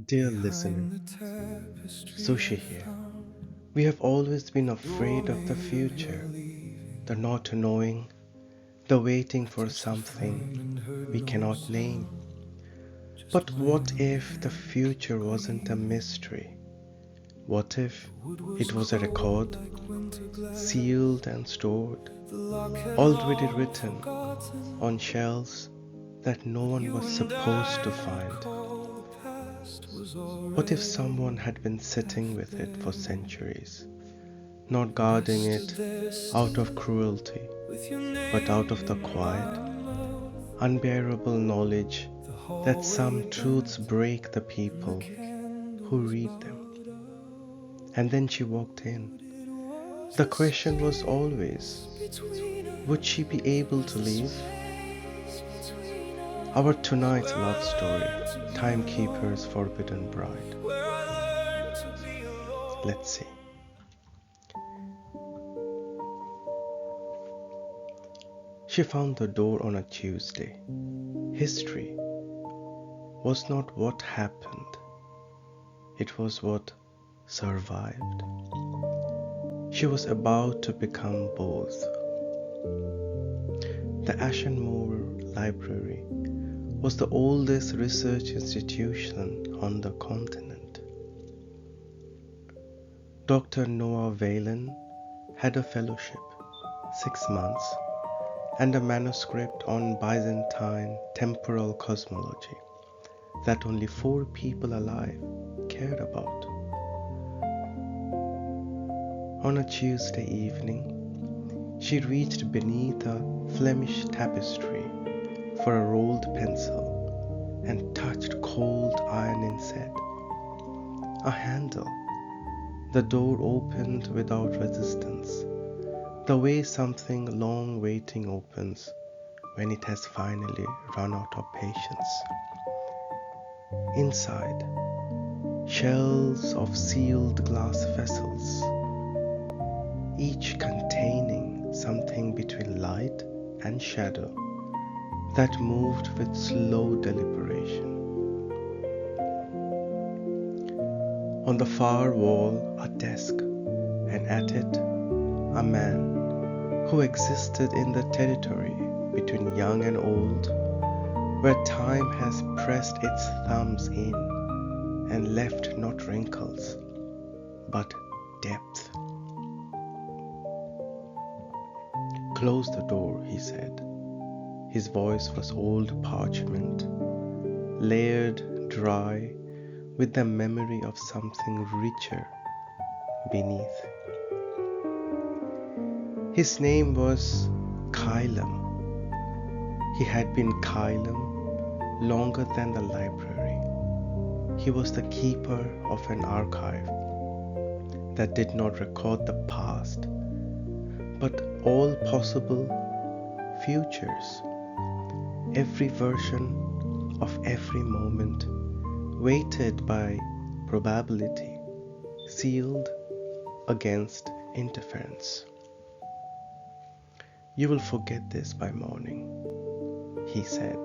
Dear listener, Sushi here. We have always been afraid of the future, the not knowing, the waiting for something we cannot name. But what if the future wasn't a mystery? What if it was a record, sealed and stored, already written on shelves that no one was supposed to find? What if someone had been sitting with it for centuries, not guarding it out of cruelty, but out of the quiet, unbearable knowledge that some truths break the people who read them? And then she walked in. The question was always, would she be able to leave? Our tonight's love story, Timekeeper's Forbidden Bride. Let's see. She found the door on a Tuesday. History was not what happened, it was what survived. She was about to become both. The Ashenmore Library was the oldest research institution on the continent. Dr. Noa Veylan had a fellowship, 6 months, and a manuscript on Byzantine temporal cosmology that only 4 people alive cared about. On a Tuesday evening, she reached beneath a Flemish tapestry for a rolled pencil and touched cold iron instead. A handle. The door opened without resistance, the way something long waiting opens when it has finally run out of patience. Inside, shelves of sealed glass vessels, each containing something between light and shadow that moved with slow deliberation. On the far wall, a desk, and at it, a man who existed in the territory between young and old, where time has pressed its thumbs in and left not wrinkles, but depth. "Close the door," he said. His voice was old parchment, layered dry with the memory of something richer beneath. His name was Kylum. He had been Kylum longer than the library. He was the keeper of an archive that did not record the past, but all possible futures, every version of every moment, weighted by probability, sealed against interference. "You will forget this by morning," he said.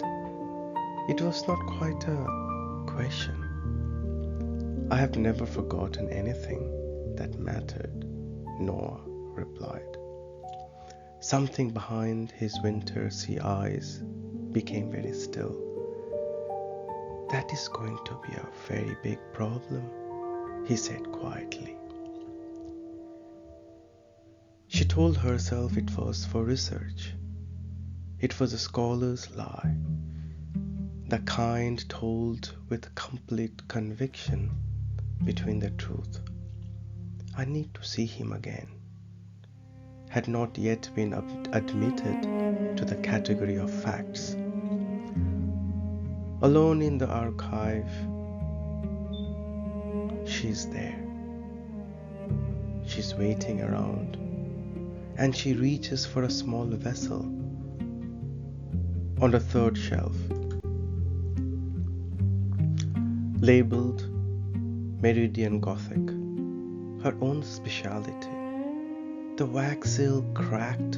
It was not quite a question. "I have never forgotten anything that mattered," Noah replied. Something behind his winter sea eyes became very still. "That is going to be a very big problem," he said quietly. She told herself it was for research. It was a scholar's lie, the kind told with complete conviction between the truth. "I need to see him again," had not yet been admitted to the category of facts. Alone in the archive, she's there. She's waiting around, and she reaches for a small vessel on the 3rd shelf, labeled Meridian Gothic, her own speciality. The wax seal cracked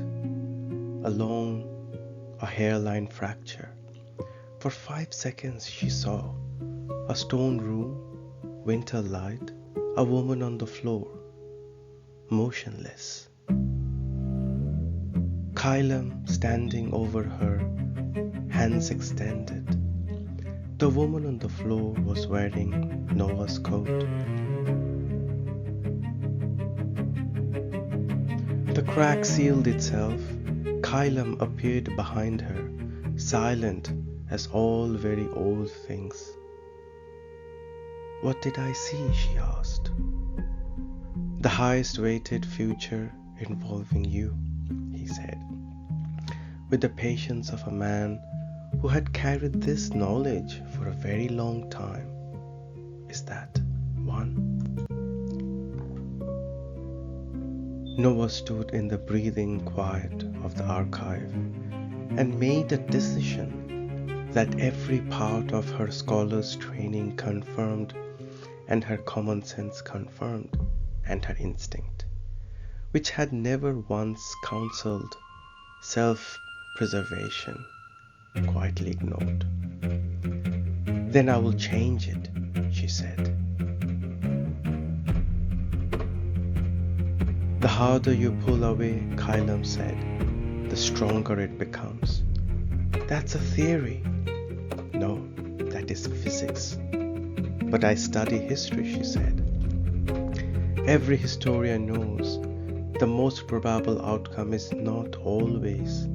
along a hairline fracture. For 5 seconds she saw a stone room winter light, a woman on the floor, motionless. Kylam standing over her, hands extended. The woman on the floor was wearing Noah's coat. The crack sealed itself. Kylam appeared behind her, silent as all very old things. "What did I see?" she asked. "The highest weighted future involving you," he said, with the patience of a man who had carried this knowledge for a very long time. "Is that one?" Noah stood in the breathing quiet of the archive and made a decision that every part of her scholar's training confirmed, and her common sense confirmed, and her instinct, which had never once counseled self-preservation, quietly ignored. "Then I will change it," she said. "The harder you pull away," Kylam said, "the stronger it becomes." "That's a theory." "No, that is physics." "But I study history," she said. "Every historian knows the most probable outcome is not always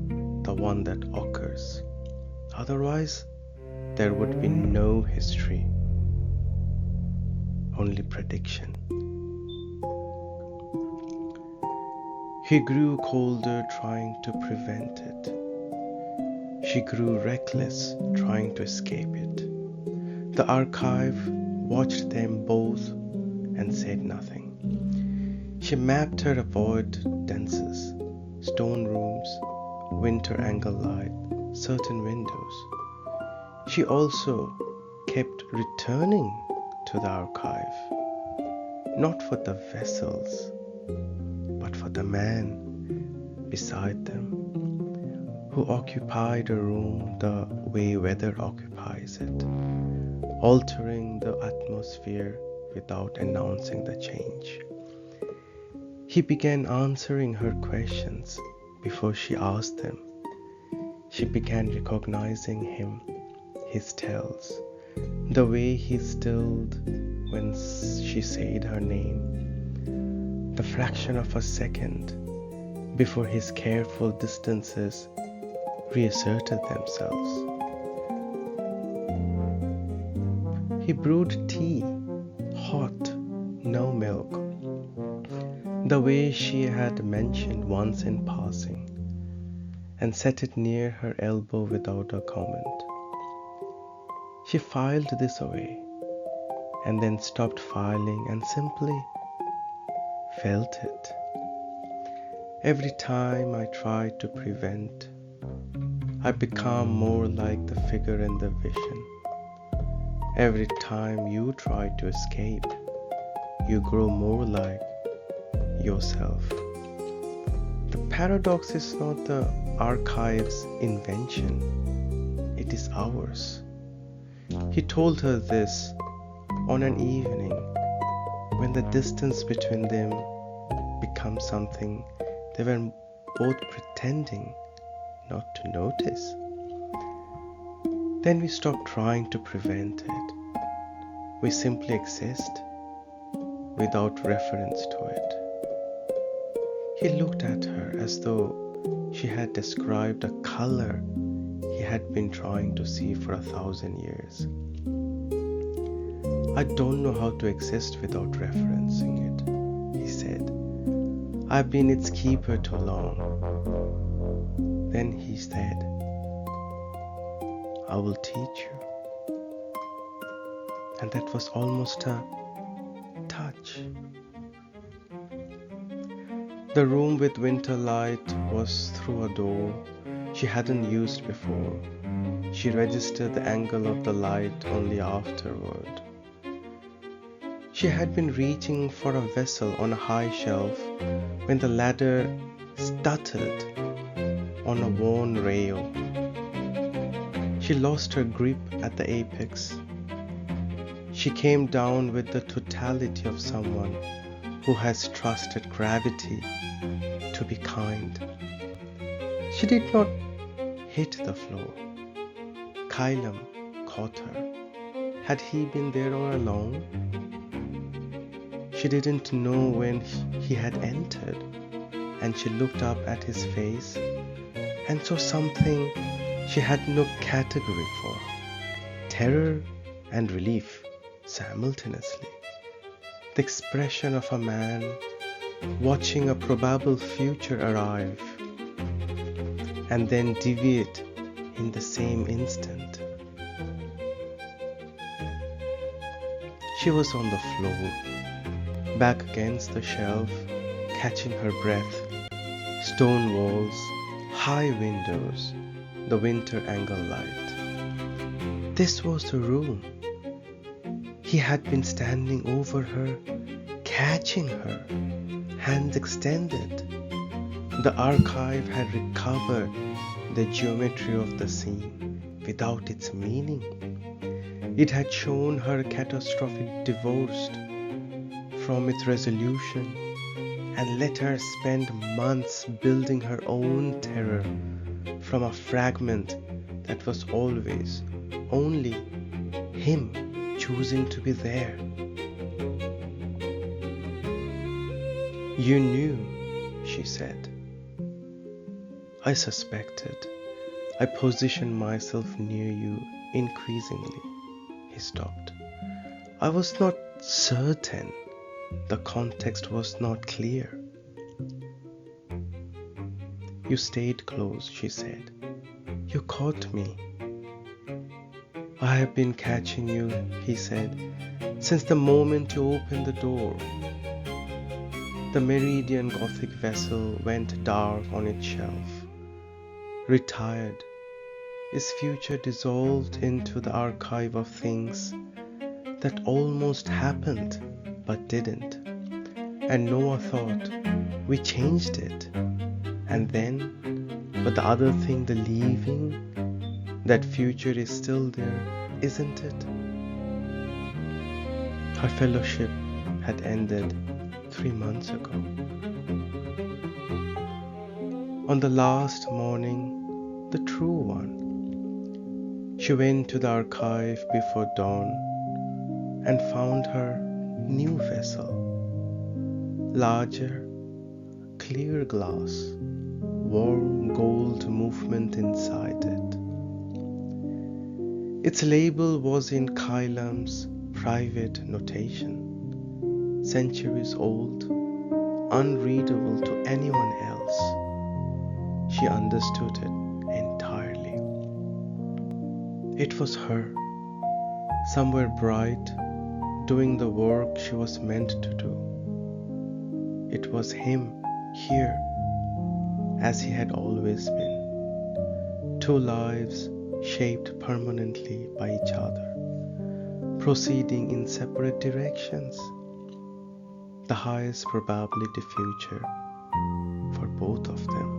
the one that occurs. Otherwise, there would be no history, only prediction." He grew colder, trying to prevent it. She grew reckless, trying to escape it. The archive watched them both and said nothing. She mapped her avoidances, stone rooms, winter angle light, certain windows. She also kept returning to the archive, not for the vessels, but for the man beside them, who occupied a room the way weather occupies it, altering the atmosphere without announcing the change. He began answering her questions before she asked them. She began recognizing him, his tells, the way he stilled when she said her name, the fraction of a second before his careful distances reasserted themselves. He brewed tea, hot, no milk, the way she had mentioned once in passing, and set it near her elbow without a comment. She filed this away, and then stopped filing and simply felt it. Every time I tried to prevent, I become more like the figure in the vision. Every time you try to escape, you grow more like yourself. The paradox is not the archive's invention, it is ours. He told her this on an evening when the distance between them became something they were both pretending not to notice. Then we stopped trying to prevent it. We simply exist without reference to it. He looked at her as though she had described a color he had been trying to see for 1,000 years. "I don't know how to exist without referencing it," he said. "I've been its keeper too long." Then he said, "I will teach you." And that was almost a touch. The room with winter light was through a door she hadn't used before. She registered the angle of the light only afterward. She had been reaching for a vessel on a high shelf when the ladder stuttered on a worn rail. She lost her grip at the apex. She came down with the totality of someone who has trusted gravity to be kind. She did not hit the floor. Kylam caught her. Had he been there all along? She didn't know when he had entered, and she looked up at his face and saw something she had no category for. Terror and relief simultaneously. The expression of a man watching a probable future arrive and then deviate in the same instant. She was on the floor, back against the shelf, catching her breath. Stone walls, high windows, the winter angle light. This was the room. He had been standing over her, catching her, hands extended. The archive had recovered the geometry of the scene without its meaning. It had shown her catastrophic divorce from its resolution and let her spend months building her own terror from a fragment that was always only him choosing to be there. "You knew," she said. "I suspected. I positioned myself near you increasingly." He stopped. "I was not certain. The context was not clear." "You stayed close," she said. "You caught me." "I have been catching you," he said, "since the moment you opened the door." The Meridian Gothic vessel went dark on its shelf. Retired, its future dissolved into the archive of things that almost happened but didn't. And Noah thought, we changed it. And then, but the other thing, the leaving, that future is still there, isn't it? Her fellowship had ended 3 months ago. On the last morning, the true one, she went to the archive before dawn and found her new vessel, larger, clear glass, warm gold movement inside it. Its label was in Kylam's private notation, centuries old, unreadable to anyone else. She understood it entirely. It was her, somewhere bright, doing the work she was meant to do. It was him, here, as he had always been. 2 lives shaped permanently by each other, proceeding in separate directions. The highest probability future for both of them.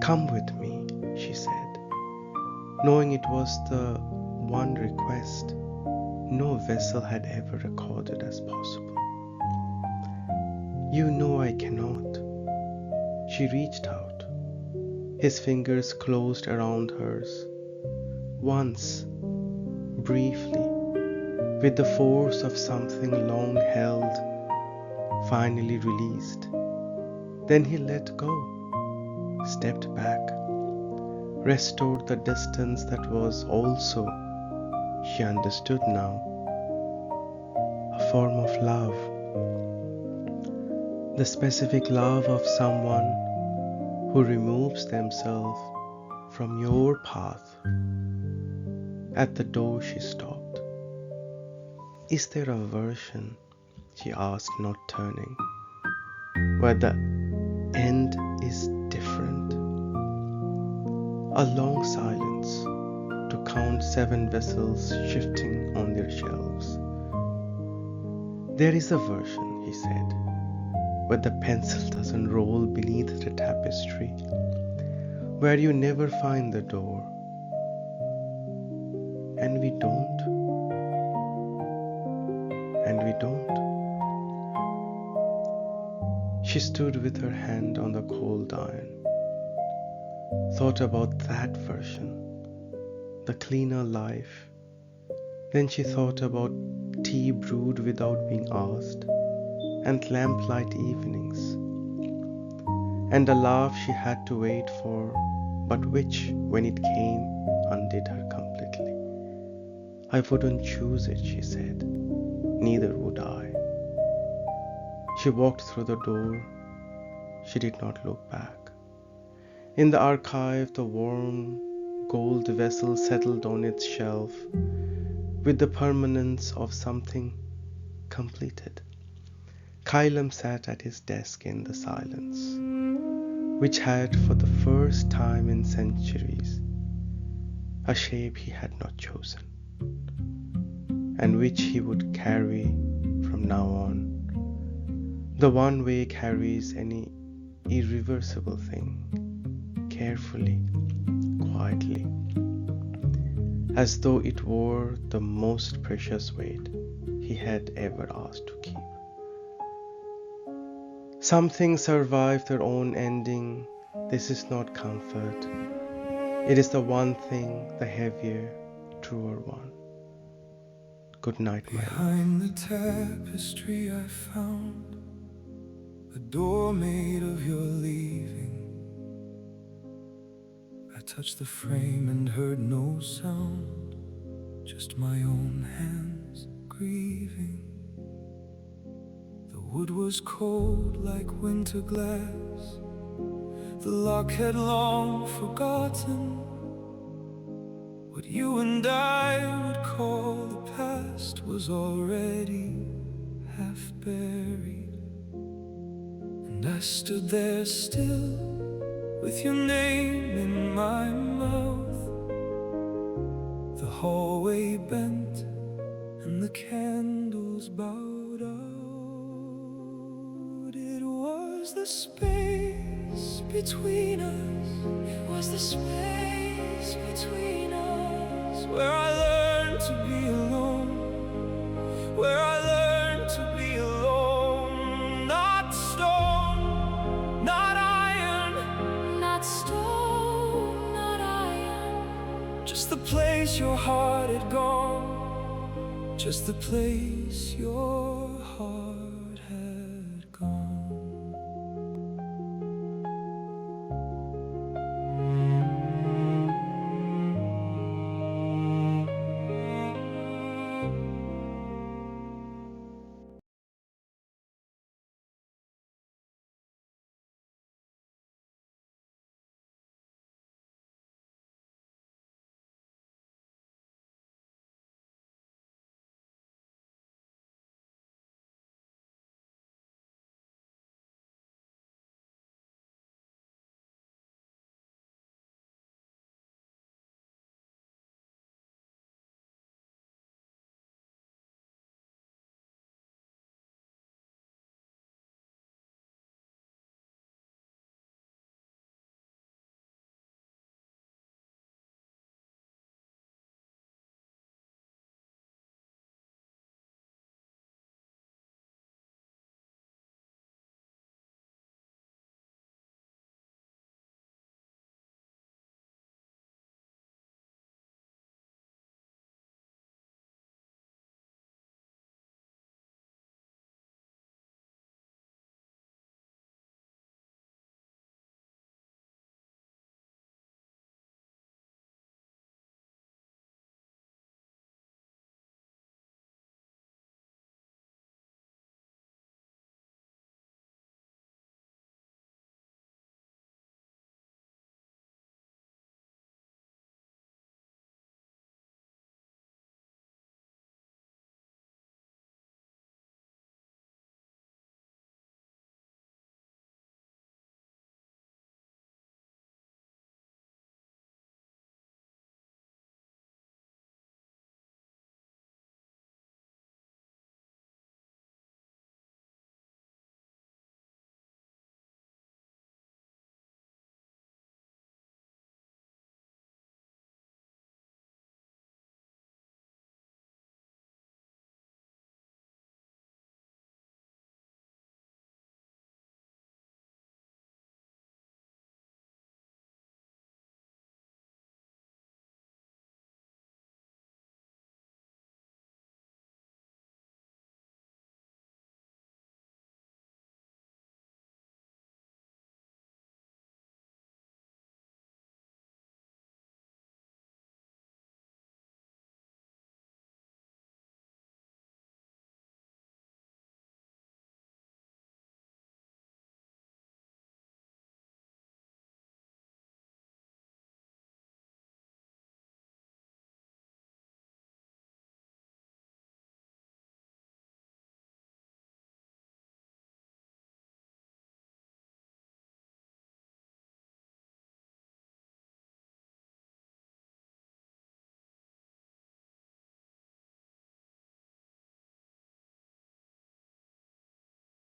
"Come with me," she said, knowing it was the one request no vessel had ever recorded as possible. "You know I cannot." She reached out. His fingers closed around hers. Once, briefly, with the force of something long held, finally released. Then he let go, stepped back, restored the distance that was also, she understood now, a form of love. The specific love of someone who removes themselves from your path. At the door she stopped. "Is there a version," she asked, not turning, "where the end is different?" A long silence to count 7 vessels shifting on their shelves. "There is a version," he said, "where the pencil doesn't roll beneath the tapestry, where you never find the door. And we don't. don't. She stood with her hand on the cold iron, thought about that version, the cleaner life. Then she thought about tea brewed without being asked, and lamplight evenings, and a laugh she had to wait for, but which, when it came, undid her completely. I wouldn't choose it, she said. Neither would I. She walked through the door. She did not look back. In the archive, the warm gold vessel settled on its shelf with the permanence of something completed. Kylam sat at his desk in the silence, which had, for the first time in centuries, a shape he had not chosen, and which he would carry from now on, the one way carries any irreversible thing, carefully, quietly, as though it were the most precious weight he had ever asked to keep. Some things survive their own ending. This is not comfort. It is the one thing, the heavier, truer one. Good night, my love. Behind the tapestry I found a door made of your leaving. I touched the frame and heard no sound, just my own hands grieving. The wood was cold like winter glass. The lock had long forgotten what you and I would call the past was already half buried. And I stood there still with your name in my mouth. The hallway bent and the candles bowed out. It was the space between us. It was the space between us where I learned to be alone, where I learned to be alone. Not stone, not iron, not stone, not iron. Just the place your heart had gone, just the place your heart